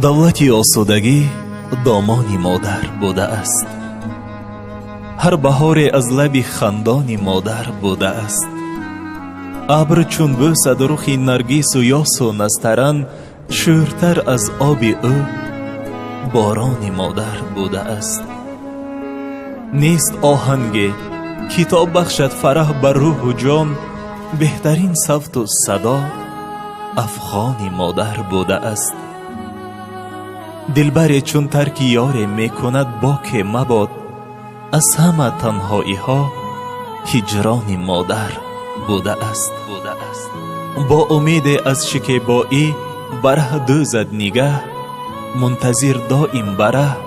دولتی آسودگی دامانی مادر بوده است. هر بهار از لب خندان مادر بوده است. ابر چون بوسد رخ نرگس و یاس و نسترن، شورتر از آب او باران مادر بوده است. نیست آهنگ کتاب بخشد فرح بر روح و جان، بهترین صوت و صدا افغان مادر بوده است. دلبر چون ترک یار می کند باک مباد، از همه تنهایی ها هجران مادر بوده است. با امید از شکیبایی بره دوزد نگه، منتظر دائم بره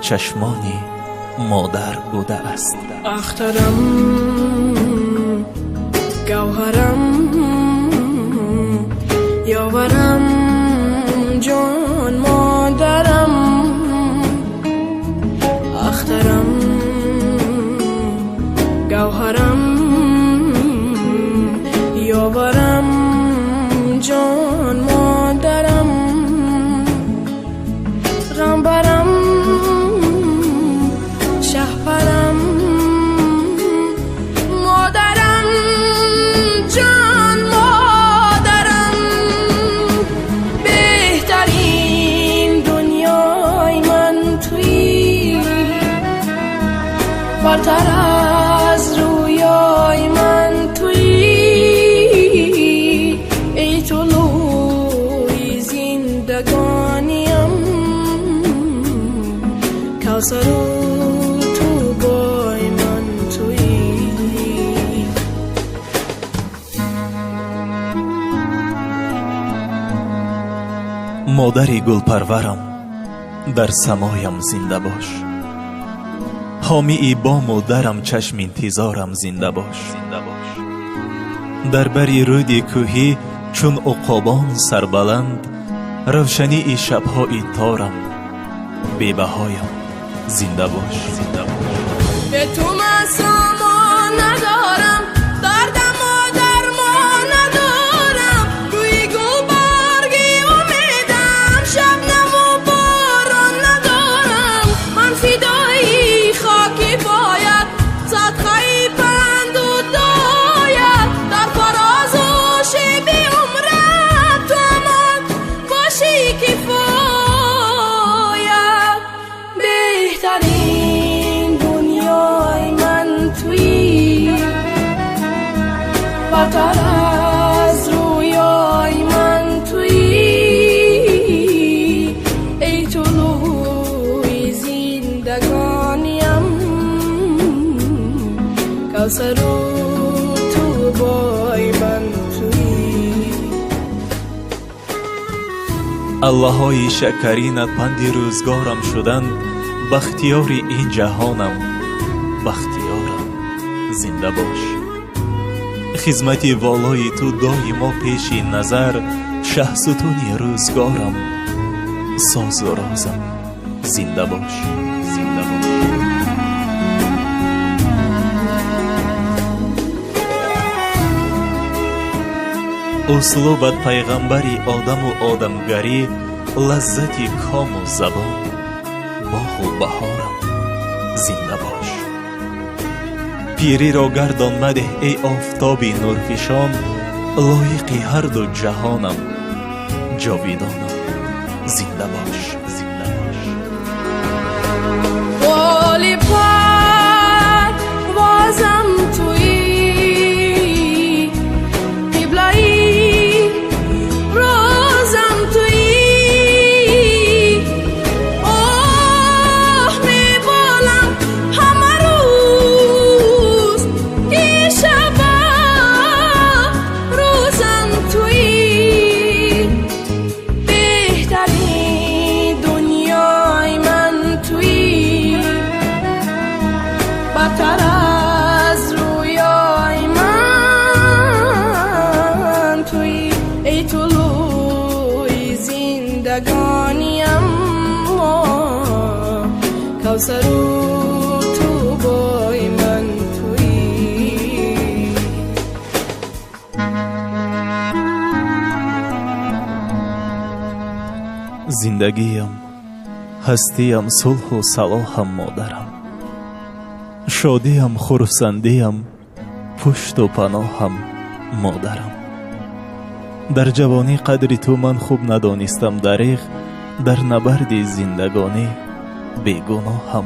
چشمانی مادر بوده است. اخترم گوهرم یاورم جان مادرم، اخترم گوهرم یاورم جان مادرم، غمبرم شهپرم مادرم جان مادرم، بهترین دنیای من تویی، برتر از رویای من تویی، ای طلوع زندگانیم، کوثر و تو بای من تویی. مادری گل پرورم در سمایم زنده باش، حامی بام و درم چشم انتظارم زنده باش. در بری رودی کوهی چون عقابان سربلند، روشنی شبهای تارم بی‌بهایم زنده باش. به تو من سامان ندارم، دردم و درمان ندارم، روی گل برگی امیدم، شبنم و باران ندارم، من فدایی خاکی باید، صدقه پند و داید، در فراز و شیب عمرم تو امان باشی کفایت. بهترین دنیای من تویی، برتر از رویای من تویی، ای طلوع زندگانیم، کوثر و تو بای من تویی. الله های شکرینت پند روزگارم شدند، بختیار این جهانم بختیارم زنده باش. خدمت والای تو دائما پیش نظر، شه ستون روزگارم ساز و رازم زنده باش. اسلوبت پیغمبری آدم و آدمگری، لذتی کام و زبان باغ و بهارم زنده باش. پیری را گردان مده ای آفتابی نورفشان، لایق هر دو جهانم جاویدانم زنده باش. بالی پر بازم تویی، قبله‌ای روزم تویی، آه میبالم همه روز که شبه روزم تویی، بهترین دنیای من تویی، برتر از رویای من تویی، ای طلوع زندگانیم، کوثر و تو بای من تویی. زندگیم، هستیم، صلح و صلاحم مادرم. شادیم، خرسندیم، پشت و پناهم مادرم. در جوانی قدر تو من خوب ندانستم دریغ، در نبرد زندگانی بیگناهم